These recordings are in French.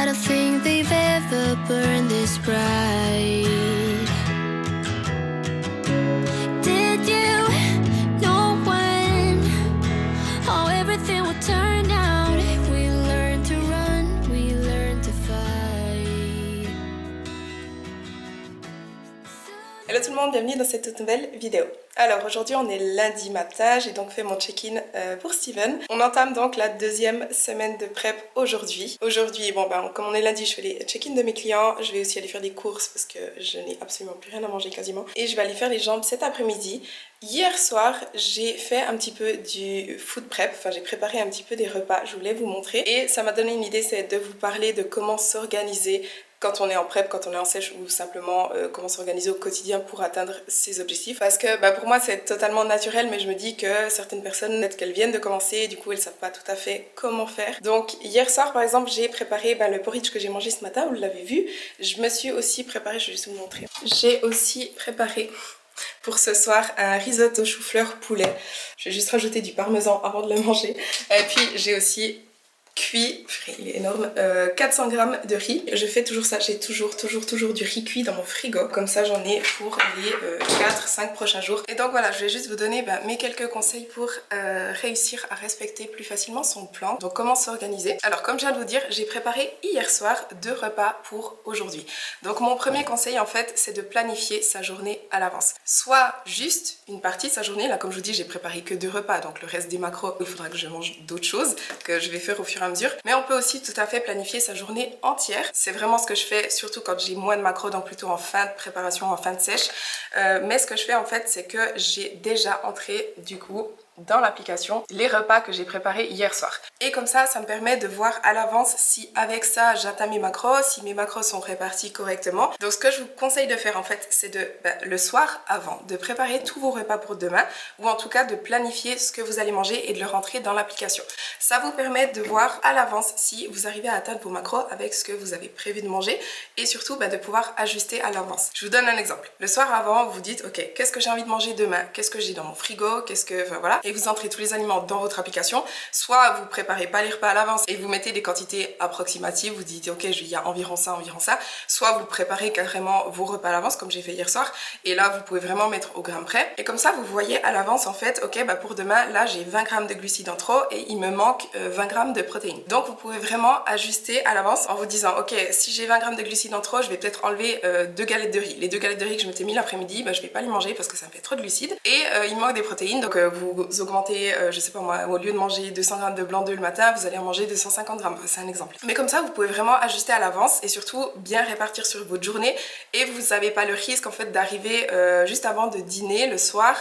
I don't think they've ever burned this bright. Did you know when how everything would turn out? We learned to run, we learned to fight. Hello tout le monde, bienvenue dans cette toute nouvelle vidéo. Alors aujourd'hui on est lundi matin, j'ai donc fait mon check-in pour Steven. On entame donc la deuxième semaine de prep aujourd'hui. Aujourd'hui, bon comme on est lundi, je fais les check-in de mes clients, je vais aussi aller faire des courses parce que je n'ai absolument plus rien à manger quasiment. Et je vais aller faire les jambes cet après-midi. Hier soir, j'ai fait un petit peu du food prep, enfin j'ai préparé un petit peu des repas, je voulais vous montrer. Et ça m'a donné une idée, c'est de vous parler de comment s'organiser quand on est en prep, quand on est en sèche ou simplement comment s'organiser au quotidien pour atteindre ses objectifs. Parce que pour moi c'est totalement naturel, mais je me dis que certaines personnes, peut-être qu'elles viennent de commencer et du coup elles savent pas tout à fait comment faire. Donc hier soir par exemple j'ai préparé le porridge que j'ai mangé ce matin, vous l'avez vu. Je me suis aussi préparé, je vais juste vous montrer. J'ai aussi préparé pour ce soir un risotto chou-fleur poulet. Je vais juste rajouter du parmesan avant de le manger. Et puis j'ai aussi cuit, il est énorme, 400 g de riz. Je fais toujours ça, j'ai toujours du riz cuit dans mon frigo. Comme ça j'en ai pour les 4-5 prochains jours. Et donc voilà, je vais juste vous donner mes quelques conseils pour réussir à respecter plus facilement son plan. Donc comment s'organiser. Alors comme je viens de vous dire, j'ai préparé hier soir 2 repas pour aujourd'hui. Donc mon premier conseil en fait, c'est de planifier sa journée à l'avance. Soit juste une partie de sa journée, là comme je vous dis, j'ai préparé que 2 repas, donc le reste des macros, il faudra que je mange d'autres choses que je vais faire au fur et à mesure. Mais on peut aussi tout à fait planifier sa journée entière. C'est vraiment ce que je fais, surtout quand j'ai moins de macros, donc plutôt en fin de préparation, en fin de sèche. Mais ce que je fais en fait, c'est que j'ai déjà entré du coup dans l'application les repas que j'ai préparés hier soir. Et comme ça, ça me permet de voir à l'avance si avec ça j'atteins mes macros, si mes macros sont répartis correctement. Donc ce que je vous conseille de faire en fait, c'est de le soir avant, de préparer tous vos repas pour demain, ou en tout cas de planifier ce que vous allez manger et de le rentrer dans l'application. Ça vous permet de voir à l'avance si vous arrivez à atteindre vos macros avec ce que vous avez prévu de manger, et surtout de pouvoir ajuster à l'avance. Je vous donne un exemple. Le soir avant, vous dites ok, qu'est-ce que j'ai envie de manger demain, qu'est-ce que j'ai dans mon frigo, qu'est-ce que, voilà. Et vous entrez tous les aliments dans votre application. Soit vous préparez pas les repas à l'avance et vous mettez des quantités approximatives, vous dites ok, il y a environ ça, soit vous préparez carrément vos repas à l'avance comme j'ai fait hier soir, et là vous pouvez vraiment mettre au gramme près, et comme ça vous voyez à l'avance en fait, ok, pour demain là j'ai 20 g de glucides en trop et il me manque 20 g de protéines. Donc vous pouvez vraiment ajuster à l'avance en vous disant ok, si j'ai 20 g de glucides en trop, je vais peut-être enlever 2 galettes de riz. Les 2 galettes de riz que je m'étais mis l'après-midi, je vais pas les manger parce que ça me fait trop de glucides, et il me manque des protéines, donc vous augmentez, je sais pas moi, au lieu de manger 200 g de blanc d'œuf le matin, vous allez en manger 250 g, c'est un exemple. Mais comme ça, vous pouvez vraiment ajuster à l'avance et surtout bien répartir sur votre journée, et vous n'avez pas le risque en fait d'arriver juste avant de dîner le soir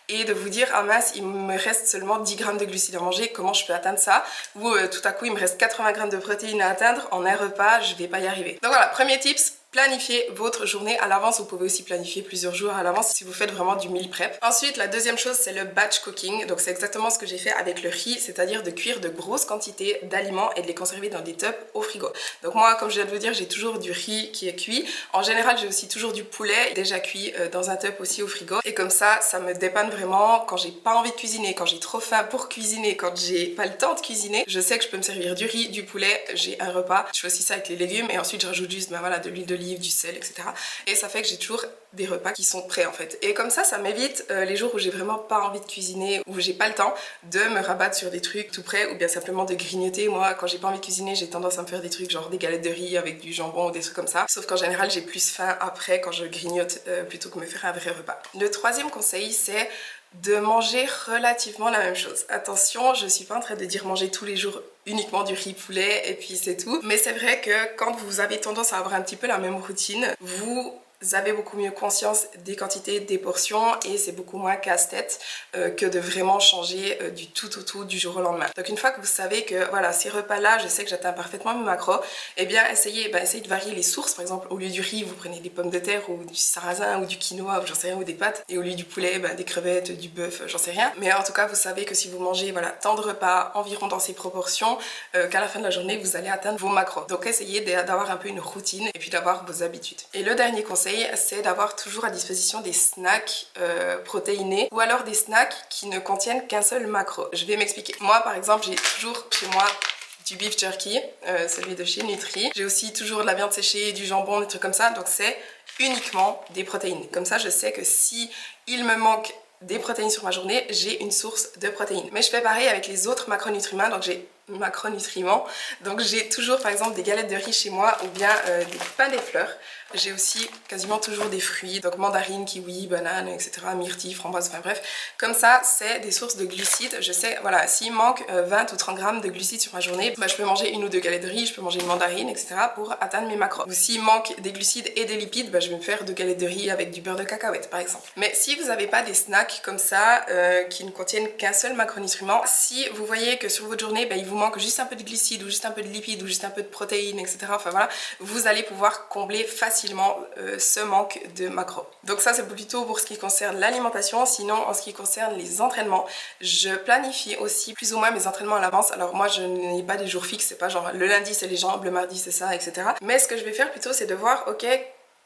et de vous dire ah mince, il me reste seulement 10 g de glucides à manger, comment je peux atteindre ça, ou tout à coup il me reste 80 g de protéines à atteindre en un repas, je vais pas y arriver. Donc voilà, premier tips, planifiez votre journée à l'avance. Vous pouvez aussi planifier plusieurs jours à l'avance si vous faites vraiment du meal prep. Ensuite, la deuxième chose, c'est le batch cooking. Donc c'est exactement ce que j'ai fait avec le riz, c'est-à-dire de cuire de grosses quantités d'aliments et de les conserver dans des tubs au frigo. Donc moi, comme je viens de vous dire, j'ai toujours du riz qui est cuit. En général, j'ai aussi toujours du poulet déjà cuit dans un tub aussi au frigo. Et comme ça me dépanne vraiment quand j'ai pas envie de cuisiner, quand j'ai trop faim pour cuisiner, quand j'ai pas le temps de cuisiner. Je sais que je peux me servir du riz, du poulet, j'ai un repas. Je fais aussi ça avec les légumes, et ensuite je rajoute juste voilà, de l'huile d'olive, du sel, etc. Et ça fait que j'ai toujours des repas qui sont prêts en fait. Et comme ça m'évite les jours où j'ai vraiment pas envie de cuisiner, où j'ai pas le temps, de me rabattre sur des trucs tout prêts, ou bien simplement de grignoter. Moi, quand j'ai pas envie de cuisiner, j'ai tendance à me faire des trucs genre des galettes de riz avec du jambon ou des trucs comme ça. Sauf qu'en général, j'ai plus faim après quand je grignote plutôt que me faire un vrai repas. Le troisième conseil, c'est de manger relativement la même chose. Attention, je suis pas en train de dire manger tous les jours uniquement du riz poulet et puis c'est tout. Mais c'est vrai que quand vous avez tendance à avoir un petit peu la même routine, vous avez beaucoup mieux conscience des quantités, des portions, et c'est beaucoup moins casse-tête que de vraiment changer du tout du jour au lendemain. Donc une fois que vous savez que voilà, ces repas-là, je sais que j'atteins parfaitement mes macros, et bien essayez de varier les sources. Par exemple, au lieu du riz, vous prenez des pommes de terre ou du sarrasin ou du quinoa ou j'en sais rien, ou des pâtes, et au lieu du poulet, des crevettes, du bœuf, j'en sais rien. Mais en tout cas, vous savez que si vous mangez tant de repas environ dans ces proportions, qu'à la fin de la journée, vous allez atteindre vos macros. Donc essayez d'avoir un peu une routine et puis d'avoir vos habitudes. Et le dernier conseil, c'est d'avoir toujours à disposition des snacks protéinés, ou alors des snacks qui ne contiennent qu'un seul macro. Je vais m'expliquer. Moi par exemple, j'ai toujours chez moi du beef jerky, celui de chez Nutri. J'ai aussi toujours de la viande séchée, du jambon, des trucs comme ça. Donc c'est uniquement des protéines. Comme ça, je sais que si il me manque des protéines sur ma journée, j'ai une source de protéines. Mais je fais pareil avec les autres macronutriments, donc j'ai toujours par exemple des galettes de riz chez moi ou bien des pains des fleurs. J'ai aussi quasiment toujours des fruits, donc mandarine, kiwi, banane, etc., myrtille, framboise, enfin bref. Comme ça, c'est des sources de glucides. Je sais, voilà, s'il manque 20 ou 30 grammes de glucides sur ma journée, bah, je peux manger une ou deux galettes de riz, je peux manger une mandarine, etc. pour atteindre mes macros. Ou s'il manque des glucides et des lipides, bah, je vais me faire 2 galettes de riz avec du beurre de cacahuète, par exemple. Mais si vous n'avez pas des snacks comme ça, qui ne contiennent qu'un seul macronutriment, si vous voyez que sur votre journée, bah, il vous manque juste un peu de glucides, ou juste un peu de lipides, ou juste un peu de protéines, etc. Enfin voilà, vous allez pouvoir combler facilement ce manque de macros. Donc ça c'est plutôt pour ce qui concerne l'alimentation. Sinon en ce qui concerne les entraînements, je planifie aussi plus ou moins mes entraînements à l'avance. Alors moi je n'ai pas des jours fixes, c'est pas genre le lundi c'est les jambes, le mardi c'est ça, etc. Mais ce que je vais faire plutôt c'est de voir, ok,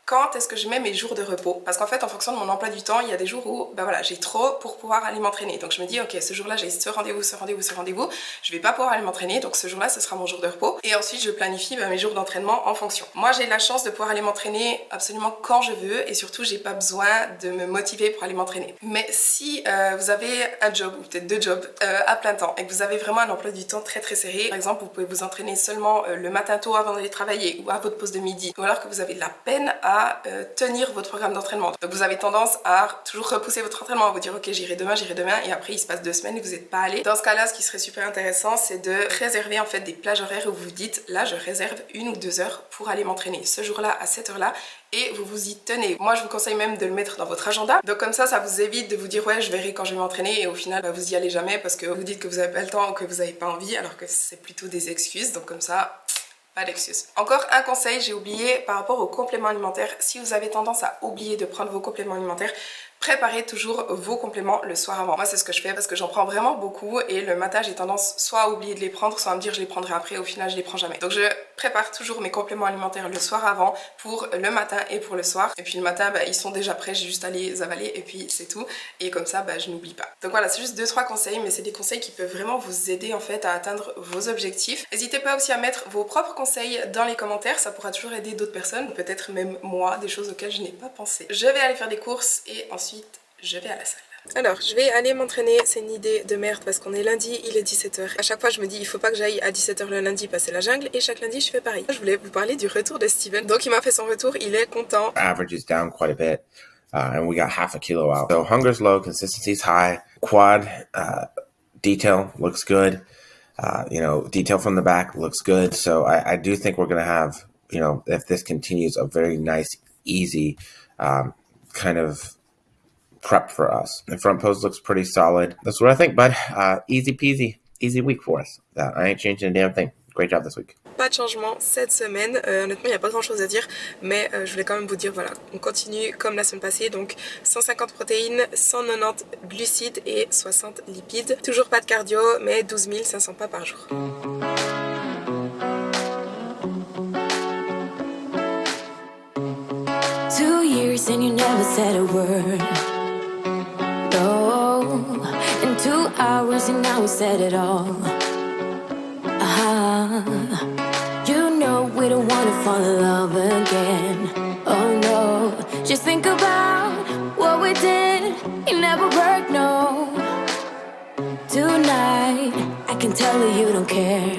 quand est-ce que je mets mes jours de repos? Parce qu'en fait, en fonction de mon emploi du temps, il y a des jours où ben voilà, j'ai trop pour pouvoir aller m'entraîner. Donc je me dis, ok, ce jour-là, j'ai ce rendez-vous, ce rendez-vous, ce rendez-vous. Je vais pas pouvoir aller m'entraîner, donc ce jour-là, ce sera mon jour de repos. Et ensuite, je planifie ben, mes jours d'entraînement en fonction. Moi, j'ai la chance de pouvoir aller m'entraîner absolument quand je veux et surtout, j'ai pas besoin de me motiver pour aller m'entraîner. Mais si vous avez un job ou peut-être 2 jobs à plein temps et que vous avez vraiment un emploi du temps très très serré, par exemple, vous pouvez vous entraîner seulement le matin tôt avant d'aller travailler ou à votre pause de midi, ou alors que vous avez de la peine à tenir votre programme d'entraînement. Donc vous avez tendance à toujours repousser votre entraînement, à vous dire ok j'irai demain et après il se passe 2 semaines et vous n'êtes pas allé. Dans ce cas-là, ce qui serait super intéressant, c'est de réserver en fait des plages horaires où vous vous dites là je réserve 1 ou 2 heures pour aller m'entraîner ce jour-là à cette heure-là et vous vous y tenez. Moi je vous conseille même de le mettre dans votre agenda. Donc comme ça vous évite de vous dire ouais je verrai quand je vais m'entraîner et au final bah, vous y allez jamais parce que vous dites que vous n'avez pas le temps ou que vous n'avez pas envie alors que c'est plutôt des excuses. Donc comme ça pas d'excuses. Encore un conseil, j'ai oublié par rapport aux compléments alimentaires. Si vous avez tendance à oublier de prendre vos compléments alimentaires, préparez toujours vos compléments le soir avant. Moi c'est ce que je fais parce que j'en prends vraiment beaucoup et le matin j'ai tendance soit à oublier de les prendre, soit à me dire je les prendrai après, au final je les prends jamais. Donc je prépare toujours mes compléments alimentaires le soir avant pour le matin et pour le soir. Et puis le matin bah, ils sont déjà prêts, j'ai juste à les avaler et puis c'est tout. Et comme ça bah, je n'oublie pas. Donc voilà, c'est juste 2-3 conseils, mais c'est des conseils qui peuvent vraiment vous aider en fait à atteindre vos objectifs. N'hésitez pas aussi à mettre vos propres conseils dans les commentaires, ça pourra toujours aider d'autres personnes, peut-être même moi, des choses auxquelles je n'ai pas pensé. Je vais aller faire des courses et ensuite je vais à la salle. Alors, je vais aller m'entraîner, c'est une idée de merde parce qu'on est lundi, il est 17h. À chaque fois, je me dis, il faut pas que j'aille à 17h le lundi passer la jungle et chaque lundi, je fais pareil. Je voulais vous parler du retour de Steven. Donc, il m'a fait son retour, il est content. Average is down quite a bit, and we got half a kilo out. So hunger's low, consistency's high. Quad detail looks good. Detail from the back looks good. So I do think we're going to have, if this continues, a very nice, easy kind of prep for us. The front pose looks pretty solid. That's what I think, bud. Easy peasy, easy week for us. I ain't changing a damn thing. Great job this week. Pas de changement cette semaine, honnêtement il n'y a pas grand chose à dire, mais je voulais quand même vous dire voilà, on continue comme la semaine passée, donc 150 protéines, 190 glucides et 60 lipides. Toujours pas de cardio, mais 12 500 pas par jour. 2 years and you never said a word. No, in 2 hours and now we said it all. You know we don't wanna fall in love again. Oh no, just think about what we did. It never worked, no. Tonight, I can tell that you don't care.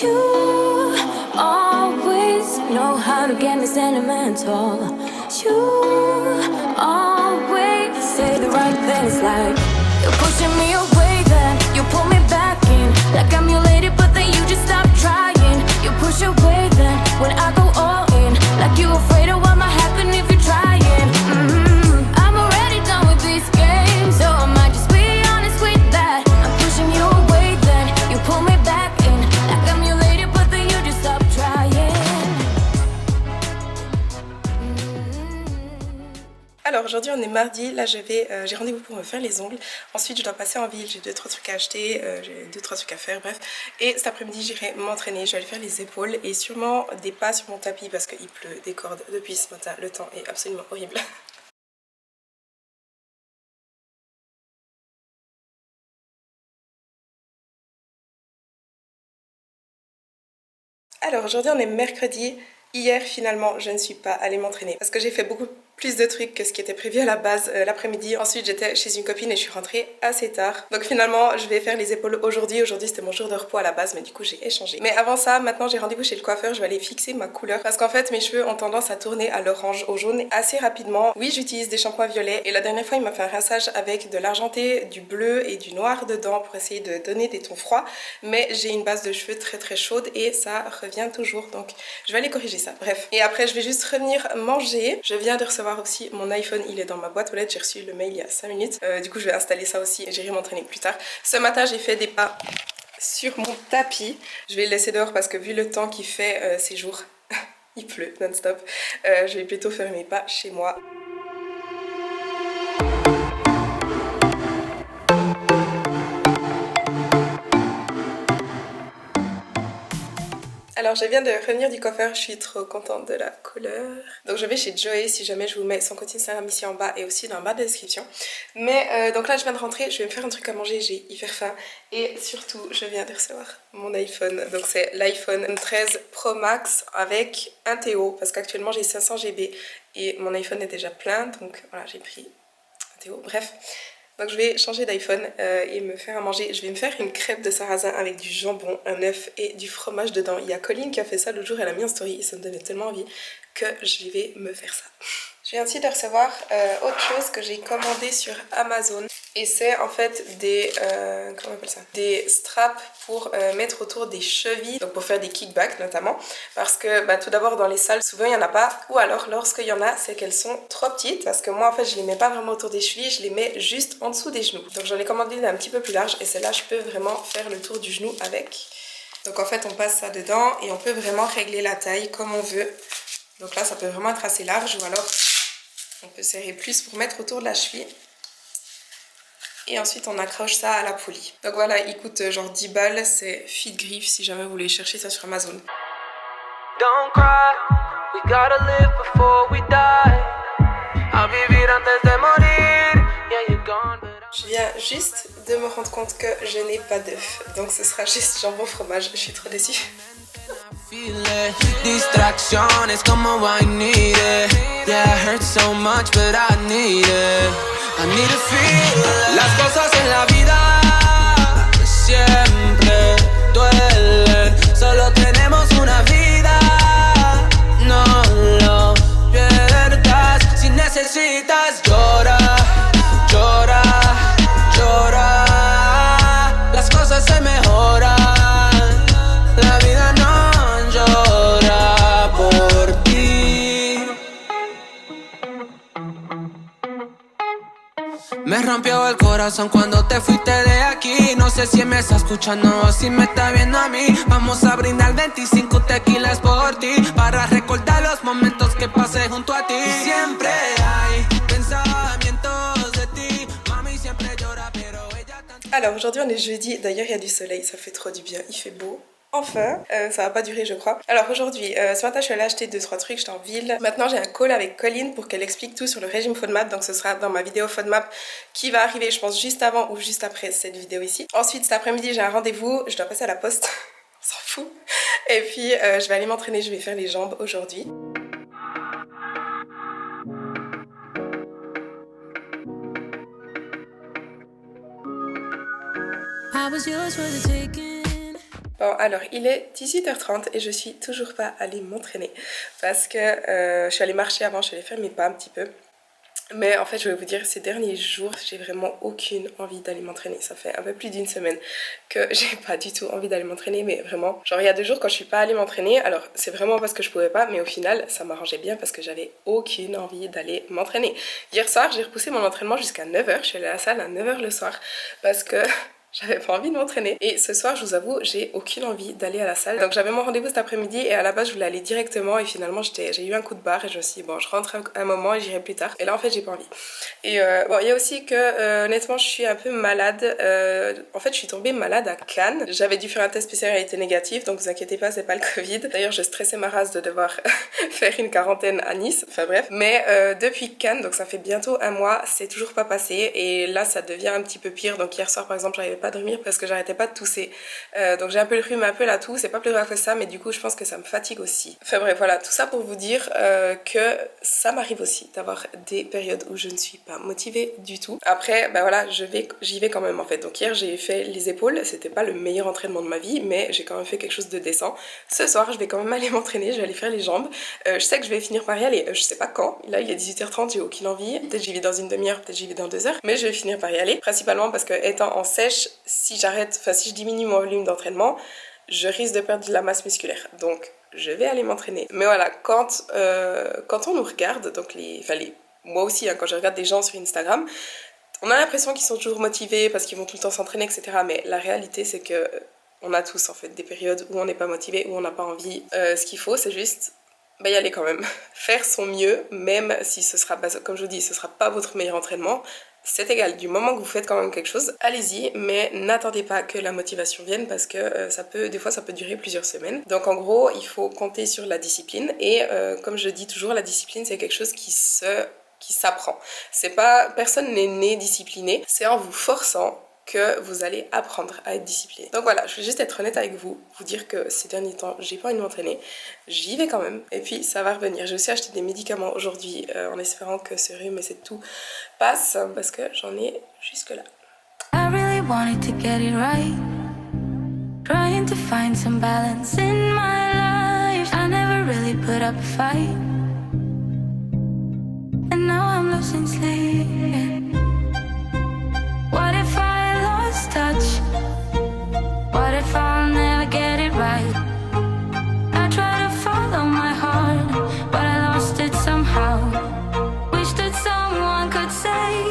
You always know how to get me sentimental. You always say the right things like you're pushing me away, then you pull me back in. Like I'm your lady, but then you just stop trying. You push away, then when I go all in. Like you afraid of what might happen if you're trying. I'm already done with these games, so I might just be honest with that. I'm pushing you away, then you pull me back in. Like I'm your lady, but then you just stop trying. Alors aujourd'hui on est mardi, là j'ai rendez-vous pour me faire les ongles. Ensuite je dois passer en ville, j'ai 2-3 trucs à acheter, j'ai 2-3 trucs à faire, bref. Et cet après-midi j'irai m'entraîner, je vais aller faire les épaules et sûrement des pas sur mon tapis parce qu'il pleut des cordes depuis ce matin. Le temps est absolument horrible. Alors aujourd'hui on est mercredi. Hier finalement je ne suis pas allée m'entraîner parce que j'ai fait beaucoup plus de trucs que ce qui était prévu à la base l'après-midi. Ensuite j'étais chez une copine et je suis rentrée assez tard. Donc finalement je vais faire les épaules aujourd'hui. Aujourd'hui c'était mon jour de repos à la base mais du coup j'ai échangé. Mais avant ça maintenant j'ai rendez-vous chez le coiffeur. Je vais aller fixer ma couleur parce qu'en fait mes cheveux ont tendance à tourner à l'orange, au jaune assez rapidement. Oui j'utilise des shampoings violets et la dernière fois il m'a fait un rinçage avec de l'argenté, du bleu et du noir dedans pour essayer de donner des tons froids. Mais j'ai une base de cheveux très chaude et ça revient toujours donc je vais aller corriger ça. Bref. Et après je vais juste revenir manger. Je viens de recevoir aussi mon iPhone, il est dans ma boîte aux lettres, j'ai reçu le mail il y a 5 minutes. Du coup je vais installer ça aussi et j'irai m'entraîner plus tard. Ce matin j'ai fait des pas sur mon tapis. Je vais le laisser dehors parce que vu le temps qu'il fait ces jours, il pleut non-stop. Je vais plutôt faire mes pas chez moi. Alors je viens de revenir du coiffeur, je suis trop contente de la couleur. Donc je vais chez Joey, si jamais je vous mets son code Instagram ici en bas et aussi dans la barre de description. Mais donc là je viens de rentrer, je vais me faire un truc à manger, j'ai hyper faim. Et surtout je viens de recevoir mon iPhone. Donc c'est l'iPhone 13 Pro Max avec un TO parce qu'actuellement j'ai 500 GB et mon iPhone est déjà plein. Donc voilà j'ai pris un TO, bref. Donc je vais changer d'iPhone et me faire à manger. Je vais me faire une crêpe de sarrasin avec du jambon, un œuf et du fromage dedans. Il y a Colline qui a fait ça l'autre jour, elle a mis en story et ça me donnait tellement envie que je vais me faire ça. Je viens aussi de recevoir autre chose que j'ai commandé sur Amazon. Et c'est en fait des, comment on appelle ça, des straps pour mettre autour des chevilles, donc pour faire des kickbacks notamment. Parce que bah, tout d'abord dans les salles, souvent il n'y en a pas. Ou alors lorsqu'il y en a, c'est qu'elles sont trop petites. Parce que moi en fait je les mets pas vraiment autour des chevilles, je les mets juste en dessous des genoux. Donc j'en ai commandé un petit peu plus large et celle-là je peux vraiment faire le tour du genou avec. Donc en fait on passe ça dedans et on peut vraiment régler la taille comme on veut. Donc là ça peut vraiment être assez large ou alors on peut serrer plus pour mettre autour de la cheville. Et ensuite on accroche ça à la poulie. Donc voilà, il coûte genre 10 balles, c'est Fit Grip si jamais vous voulez chercher ça sur Amazon. Don't cry, we gotta live before we die. A vivir antes de morir, yeah you're gone. Je viens juste de me rendre compte que je n'ai pas d'œuf, donc ce sera juste jambon fromage, je suis trop déçue. Distracciones como I need it. Yeah, it hurts so much, but I need it. I need to feel. Las cosas en la vida siempre duelen. Solo tenemos una vida. No lo pierdas. Si necesitas llora, llora, llora. Las cosas se mejoran. La vida no llora por ti. Me rompió el corazón cuando te fuiste de aquí. No sé si me está escuchando o si me está viendo a mí. Vamos a brindar 25 tequilas por ti, para recordar los momentos que pasé junto a ti. Y siempre hay pensamientos de ti. Mami siempre llora, pero ella tanto... Alors aujourd'hui on est jeudi, d'ailleurs il y a du soleil, ça fait trop du bien, il fait beau. Enfin, ça va pas durer je crois. Alors aujourd'hui, ce matin je suis allée acheter 2-3 trucs, j'étais en ville. Maintenant j'ai un call avec Colline pour qu'elle explique tout sur le régime FODMAP. Donc ce sera dans ma vidéo FODMAP qui va arriver je pense juste avant ou juste après cette vidéo ici. Ensuite cet après-midi j'ai un rendez-vous, je dois passer à la poste, on s'en fout. Et puis je vais aller m'entraîner, je vais faire les jambes aujourd'hui. Bon alors il est 18h30 et je suis toujours pas allée m'entraîner parce que je suis allée marcher avant, je suis allée faire mes pas un petit peu. Mais en fait je vais vous dire, ces derniers jours j'ai vraiment aucune envie d'aller m'entraîner. Ça fait un peu plus d'une semaine que j'ai pas du tout envie d'aller m'entraîner, mais vraiment genre il y a 2 jours quand je suis pas allée m'entraîner, alors c'est vraiment parce que je pouvais pas, mais au final ça m'arrangeait bien parce que j'avais aucune envie d'aller m'entraîner. Hier soir j'ai repoussé mon entraînement jusqu'à 9h, je suis allée à la salle à 9h le soir parce que j'avais pas envie de m'entraîner. Et ce soir, je vous avoue, j'ai aucune envie d'aller à la salle. Donc j'avais mon rendez-vous cet après-midi et à la base, je voulais aller directement. Et finalement, j'ai eu un coup de barre et je me suis dit, bon, je rentre un moment et j'irai plus tard. Et là, en fait, j'ai pas envie. Et bon, il y a aussi que, honnêtement, je suis un peu malade. En fait, je suis tombée malade à Cannes. J'avais dû faire un test PCR, il était négatif. Donc vous inquiétez pas, c'est pas le Covid. D'ailleurs, je stressais ma race de devoir faire une quarantaine à Nice. Enfin bref. Mais depuis Cannes, donc ça fait bientôt un mois, c'est toujours pas passé. Et là, ça devient un petit peu pire. Donc hier soir, par exemple, j'arrivais pas pas dormir parce que j'arrêtais pas de tousser. Donc j'ai un peu le rhume, un peu la toux, c'est pas plus grave que ça, mais du coup je pense que ça me fatigue aussi. Enfin bref, voilà, tout ça pour vous dire que ça m'arrive aussi d'avoir des périodes où je ne suis pas motivée du tout. Après, bah voilà, j'y vais quand même en fait. Donc hier j'ai fait les épaules, c'était pas le meilleur entraînement de ma vie, mais j'ai quand même fait quelque chose de décent. Ce soir, je vais quand même aller m'entraîner, je vais aller faire les jambes. Je sais que je vais finir par y aller, je sais pas quand. Là, il est 18h30, j'ai aucune envie. Peut-être j'y vais dans une demi-heure, peut-être j'y vais dans 2 heures, mais je vais finir par y aller. Principalement parce que étant en sèche, si je diminue mon volume d'entraînement, je risque de perdre de la masse musculaire. Donc, je vais aller m'entraîner. Mais voilà, quand on nous regarde, donc moi aussi, hein, quand je regarde des gens sur Instagram, on a l'impression qu'ils sont toujours motivés parce qu'ils vont tout le temps s'entraîner, etc. Mais la réalité, c'est que on a tous en fait des périodes où on n'est pas motivé, où on n'a pas envie. Ce qu'il faut, c'est juste y aller quand même. Faire son mieux, même si ce sera, comme je vous dis, ce sera pas votre meilleur entraînement. C'est égal, du moment que vous faites quand même quelque chose, allez-y, mais n'attendez pas que la motivation vienne parce que des fois ça peut durer plusieurs semaines. Donc en gros, il faut compter sur la discipline et comme je dis toujours, la discipline c'est quelque chose qui s'apprend. Personne n'est né discipliné, c'est en vous forçant que vous allez apprendre à être discipliné. Donc voilà, je vais juste être honnête avec vous dire que ces derniers temps, j'ai pas envie de m'entraîner, j'y vais quand même, et puis ça va revenir. J'ai aussi acheté des médicaments aujourd'hui en espérant que ce rhume et c'est tout passe, parce que j'en ai jusque là. I really wanted to get it right, trying to find some balance in my life. I never really put up a fight, and now I'm losing sleep. What if I lost touch? What if I'll never get it right? I try to follow my heart, but I lost it somehow. Wish that someone could say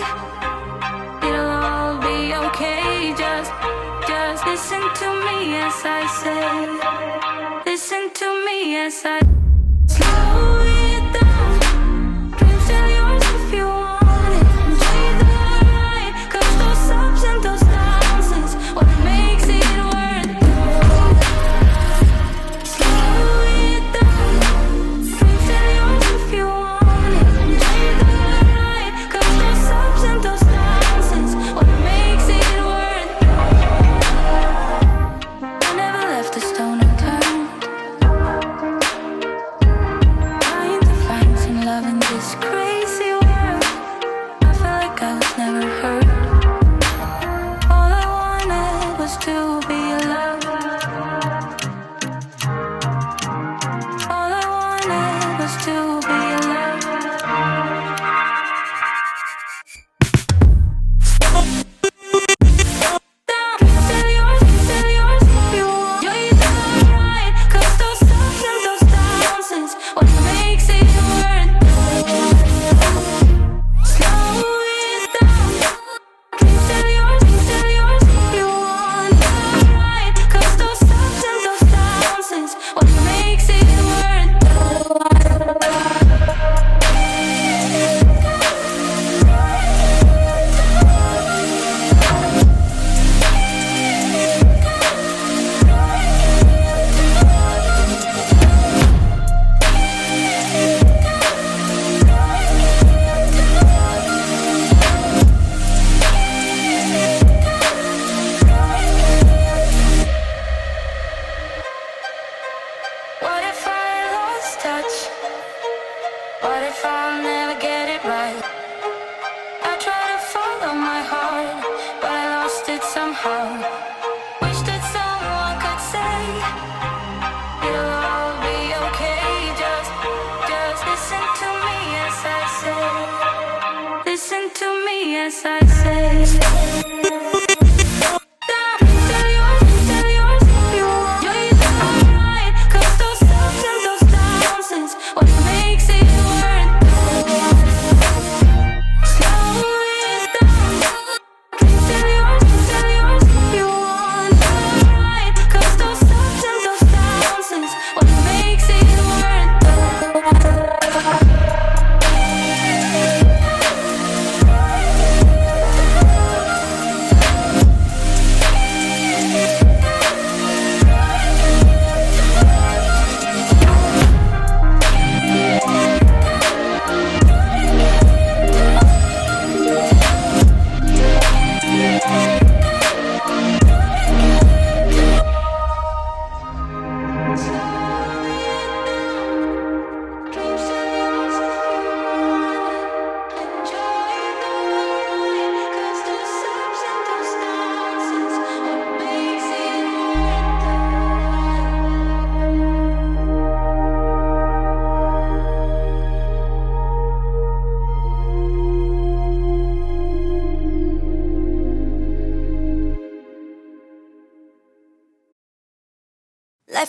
it'll all be okay. Just listen to me as I say. Listen to me as I slow it down. Dreams are yours if you want it. Enjoy the ride, 'cause those ups and those downs is what makes it worth it. Slow it down. Dreams are yours if you want it. Enjoy the ride, 'cause those ups and those downs is what makes it worth it. I never left a stone unturned, trying to find some love in this crazy world. I felt like I was never heard. All I wanted was to be loved. All I wanted was to be loved. Dreams are yours if you want. You're the right, 'cause those ups and those downs is what makes it worth it. Slow it down. Dreams are yours if you want. You're right, 'cause those ups and those downs is what makes it worth it. What if I lost touch? What if I'll never get it right? I try to follow my heart, but I lost it somehow. Wish that someone could say it'll all be okay. Just listen to me as I say. Listen to me as I say. Dreams are yours if you want. You're the right, 'cause those ups and those downs is what makes it worth it. Slow it down. Dreams are yours if you want. You're right, 'cause those ups and those downs is what makes it worth it.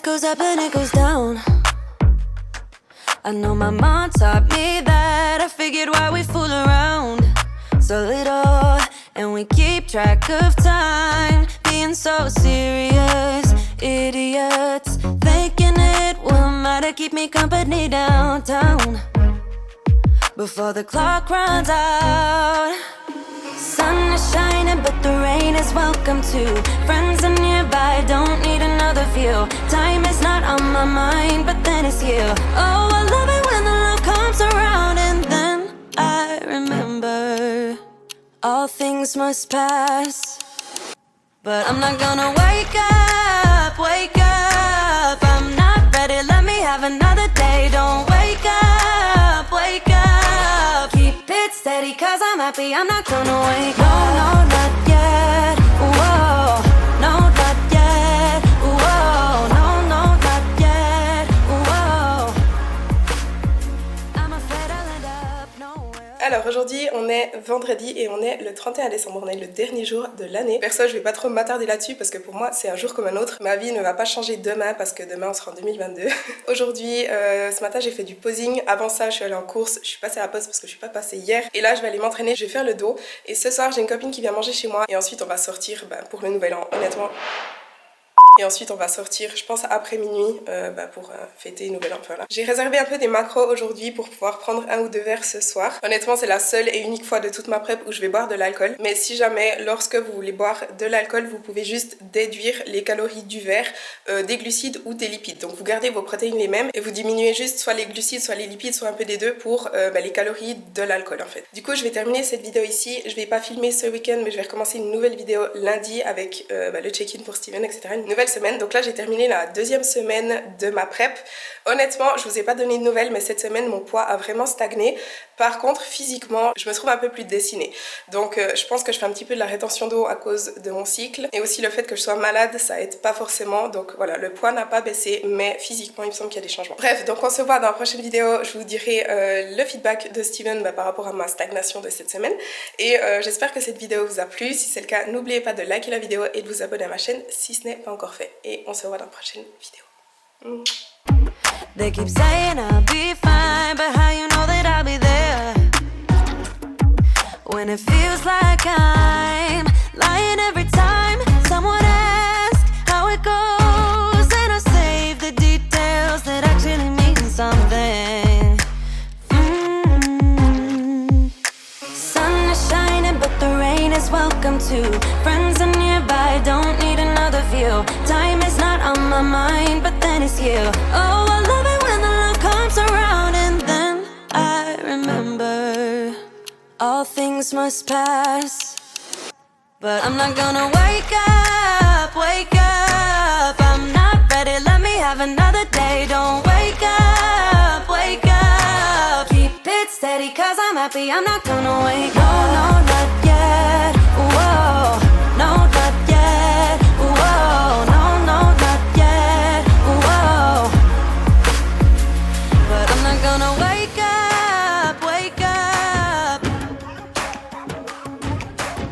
goes up and it goes down. I know my mom taught me that. I figured why we fool around so little, and we keep track of time, being so serious, idiots, thinking it will matter, keep me company downtown before the clock runs out. Sun is shining, but the rain is welcome too. Friends are nearby, don't need another view. Time is not on my mind, but then it's you. Oh, I love it when the love comes around, and then I remember all things must pass. But I'm not gonna wake up, wake up. I'm not ready, let me have another day. Don't wake up, wake up. Keep it steady, cause I'm happy, I'm not gonna wake up. No, not yet, whoa. No, not yet, whoa. No, not yet, whoa. I'm afraid I'll end up nowhere. Alors aujourd'hui on est vendredi et on est le 31 décembre, on est le dernier jour de l'année. Perso je vais pas trop m'attarder là-dessus parce que pour moi c'est un jour comme un autre. Ma vie ne va pas changer demain parce que demain on sera en 2022. Aujourd'hui ce matin j'ai fait du posing, avant ça je suis allée en course, je suis passée à la pause parce que je suis pas passée hier. Et là je vais aller m'entraîner, je vais faire le dos. Et ce soir j'ai une copine qui vient manger chez moi et ensuite on va sortir pour le nouvel an, honnêtement. Et ensuite on va sortir, je pense après minuit pour fêter Nouvel An. Voilà. J'ai réservé un peu des macros aujourd'hui pour pouvoir prendre un ou deux verres ce soir. Honnêtement c'est la seule et unique fois de toute ma prep où je vais boire de l'alcool. Mais si jamais lorsque vous voulez boire de l'alcool, vous pouvez juste déduire les calories du verre, des glucides ou des lipides. Donc vous gardez vos protéines les mêmes et vous diminuez juste soit les glucides, soit les lipides, soit un peu des deux pour les calories de l'alcool en fait. Du coup je vais terminer cette vidéo ici. Je vais pas filmer ce week-end mais je vais recommencer une nouvelle vidéo lundi avec le check-in pour Steven, etc. Une nouvelle semaine. Donc là j'ai terminé la deuxième semaine de ma prep. Honnêtement je vous ai pas donné de nouvelles mais cette semaine mon poids a vraiment stagné. Par contre physiquement je me trouve un peu plus dessinée. Donc je pense que je fais un petit peu de la rétention d'eau à cause de mon cycle. Et aussi le fait que je sois malade ça aide pas forcément. Donc voilà, le poids n'a pas baissé mais physiquement il me semble qu'il y a des changements. Bref, donc on se voit dans la prochaine vidéo. Je vous dirai le feedback de Steven par rapport à ma stagnation de cette semaine. Et j'espère que cette vidéo vous a plu. Si c'est le cas, n'oubliez pas de liker la vidéo et de vous abonner à ma chaîne si ce n'est pas encore fait. Et on se voit dans la prochaine vidéo. They keep saying I'll be fine, but how you know that I'll be there when it feels like I'm lying every time someone asks how it goes, and I save the details that actually mean something. Sun is shining, but the rain is welcome too. Friends are nearby, don't need another view. Time is not on my mind, but then it's you. Oh, I love it when the love comes around, and then I remember all things must pass. But I'm not gonna wake up, wake up. I'm not ready, let me have another day. Don't wake up, wake up. Keep it steady, cause I'm happy, I'm not gonna wake up. No, not yet, whoa. No, not yet, whoa. No, not yet, whoa. But I'm not gonna wake up, wake up.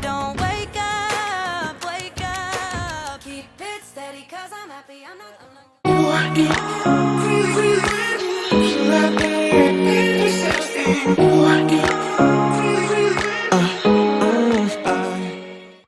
Don't wake up, wake up. Keep it steady, cause I'm happy, I'm not